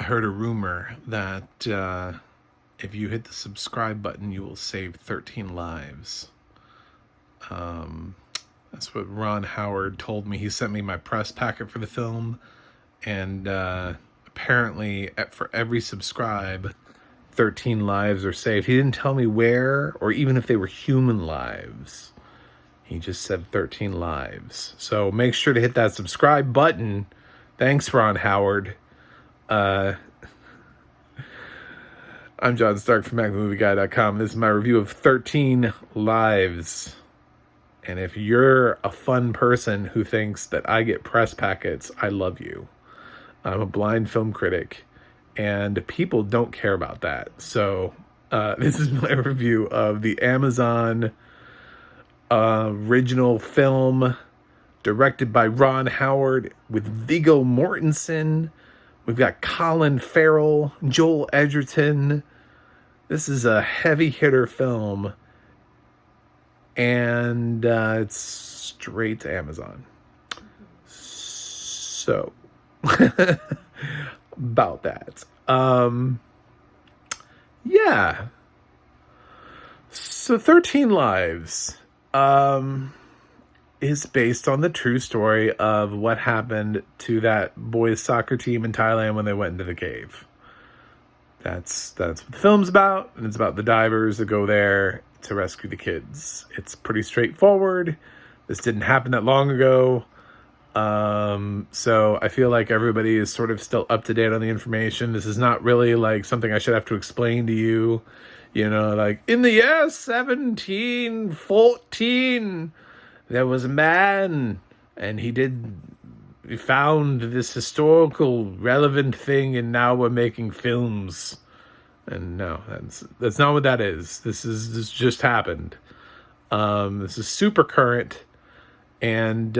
I heard a rumor that if you hit the subscribe button, you will save 13 lives. That's what Ron Howard told me. He sent me my press packet for the film, and apparently, for every subscribe, 13 lives are saved. He didn't tell me where or even if they were human lives. He just said 13 lives. So make sure to hit that subscribe button. Thanks, Ron Howard. I'm John Stark from MacTheMovieGuy.com. This is my review of 13 Lives. And if you're a fun person who thinks that I get press packets, I love you. I'm a blind film critic, and people don't care about that. So this is my review of the Amazon original film directed by Ron Howard with Viggo Mortensen. We've got Colin Farrell, Joel Edgerton. This is a heavy hitter film, and it's straight to Amazon. So, about that. Yeah. So 13 Lives is based on the true story of what happened to that boys' soccer team in Thailand when they went into the cave. That's what the film's about, and it's about the divers that go there to rescue the kids. It's pretty straightforward. This didn't happen that long ago. So I feel like everybody is sort of still up to date on the information. This is not really like something I should have to explain to you. You know, like in the year 1714, there was a man, and he found this historical relevant thing, and now we're making films. And no, that's not what that is. This just happened. This is super current, and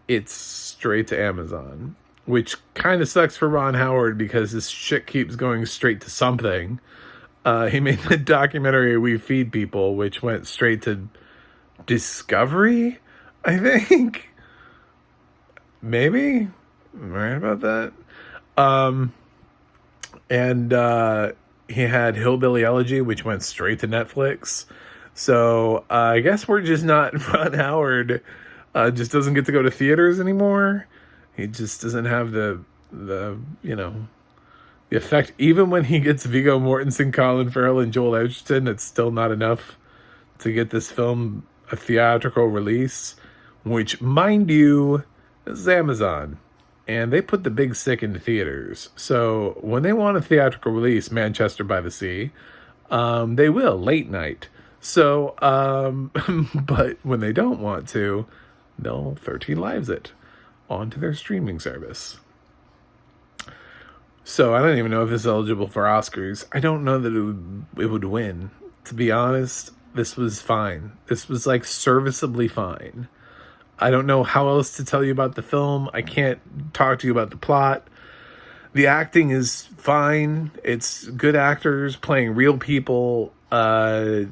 it's straight to Amazon, which kind of sucks for Ron Howard because this shit keeps going straight to something. He made the documentary We Feed People, which went straight to Discovery, I think. Maybe? Am I right about that? And he had Hillbilly Elegy, which went straight to Netflix. So I guess we're just not Ron Howard. Just doesn't get to go to theaters anymore. He just doesn't have the the effect. Even when he gets Viggo Mortensen, Colin Farrell, and Joel Edgerton, it's still not enough to get this film a theatrical release. Which, mind you, this is Amazon, and they put the big stick into theaters. So when they want a theatrical release, Manchester by the Sea, they will, late night. So, but when they don't want to, they'll 13 Lives it onto their streaming service. So I don't even know if it's eligible for Oscars. I don't know that it would win. To be honest, this was fine. This was like serviceably fine. I don't know how else to tell you about the film. I can't talk to you about the plot. The acting is fine. It's good actors playing real people. They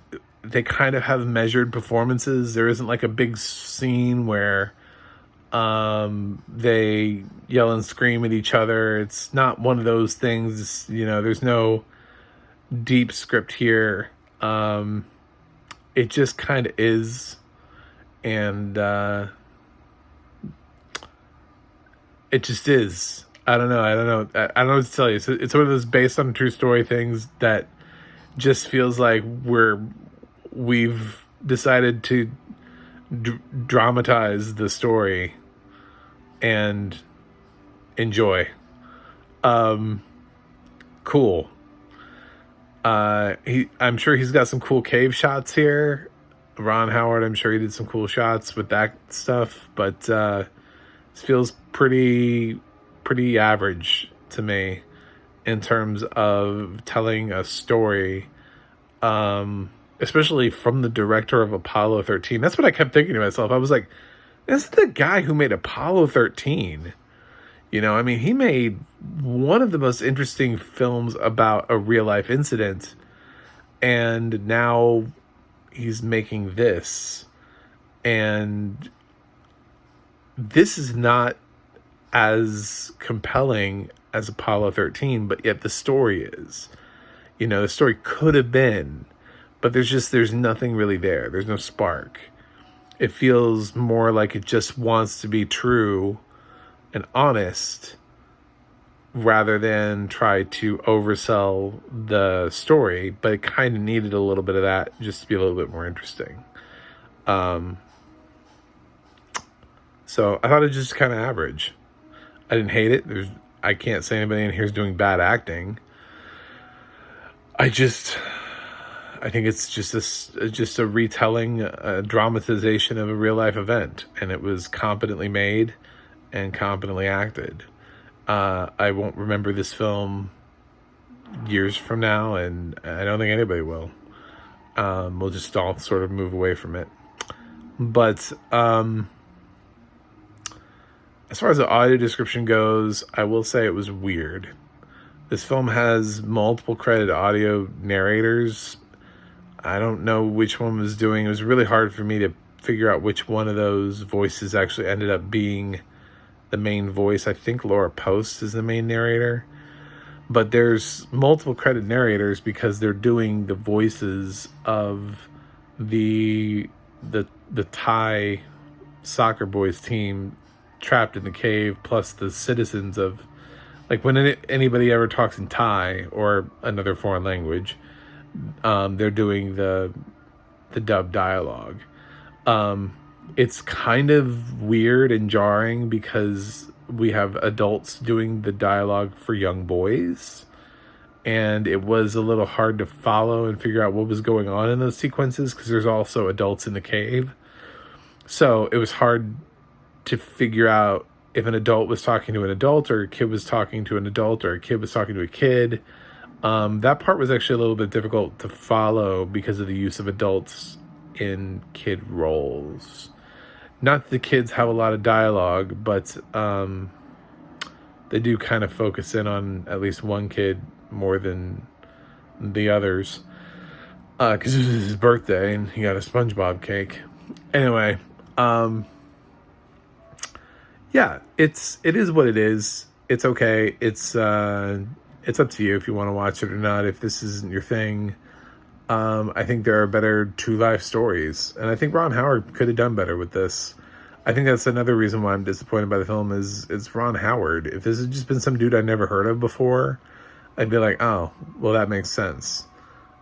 kind of have measured performances. There isn't like a big scene where they yell and scream at each other. It's not one of those things. There's no deep script here. It just kind of is. And it just is. I don't know. I don't know what to tell you. It's one of those based on true story things that just feels like we've decided to dramatize the story and enjoy. Cool. I'm sure he's got some cool cave shots here. Ron Howard, I'm sure he did some cool shots with that stuff, but this feels pretty average to me in terms of telling a story, especially from the director of Apollo 13. That's what I kept thinking to myself. I was like, this is the guy who made Apollo 13. He made one of the most interesting films about a real life incident, and now he's making this, and this is not as compelling as Apollo 13, but yet the story is. The story could have been, but there's nothing really there. There's no spark. It feels more like it just wants to be true and honest rather than try to oversell the story, but it kind of needed a little bit of that just to be a little bit more interesting. So I thought it just kind of average. I didn't hate it. I can't say anybody in here is doing bad acting. I think it's just a retelling, a dramatization of a real life event, and it was competently made and competently acted. I won't remember this film years from now, and I don't think anybody will. We'll just all sort of move away from it. But as far as the audio description goes, I will say it was weird. This film has multiple credited audio narrators. I don't know which one was doing. It was really hard for me to figure out which one of those voices actually ended up being the main voice. I think Laura Post is the main narrator. But there's multiple credit narrators because they're doing the voices of the Thai soccer boys team trapped in the cave, plus the citizens of, like, when anybody ever talks in Thai or another foreign language, they're doing the dub dialogue. It's kind of weird and jarring because we have adults doing the dialogue for young boys, and it was a little hard to follow and figure out what was going on in those sequences because there's also adults in the cave. So it was hard to figure out if an adult was talking to an adult or a kid was talking to an adult or a kid was talking to a kid. That part was actually a little bit difficult to follow because of the use of adults in kid roles. Not that the kids have a lot of dialogue, but they do kind of focus in on at least one kid more than the others. Because it was his birthday and he got a SpongeBob cake. Anyway, yeah, it is what it is. It's okay. It's up to you if you want to watch it or not. If this isn't your thing, I think there are better true life stories, and I think Ron Howard could have done better with this. I think that's another reason why I'm disappointed by the film is it's Ron Howard. If this had just been some dude I'd never heard of before, I'd be like, oh, well, that makes sense.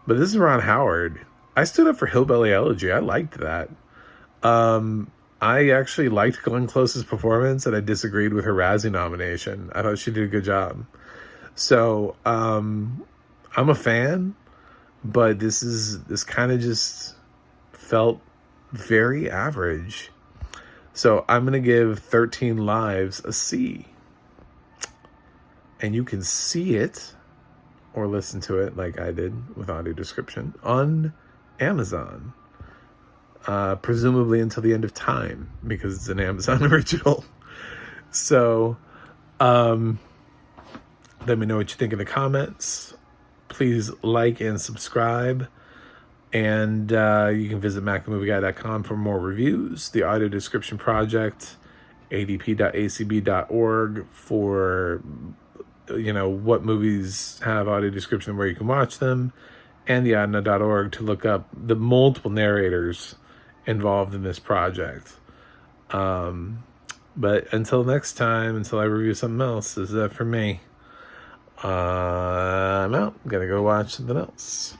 But this is Ron Howard. I stood up for Hillbilly Elegy. I liked that. I actually liked Glenn Close's performance, and I disagreed with her Razzie nomination. I thought she did a good job. So, I'm a fan, but this kind of just felt very average. So I'm going to give 13 Lives a C. And you can see it or listen to it like I did with audio description on Amazon. Presumably until the end of time because it's an Amazon original. So, let me know what you think in the comments. Please like and subscribe. And you can visit MacTheMovieGuy.com for more reviews. The Audio Description Project, adp.acb.org for, what movies have audio description and where you can watch them. And the adna.org to look up the multiple narrators involved in this project. But until next time, until I review something else, this is that for me. I'm out. Gotta go watch something else.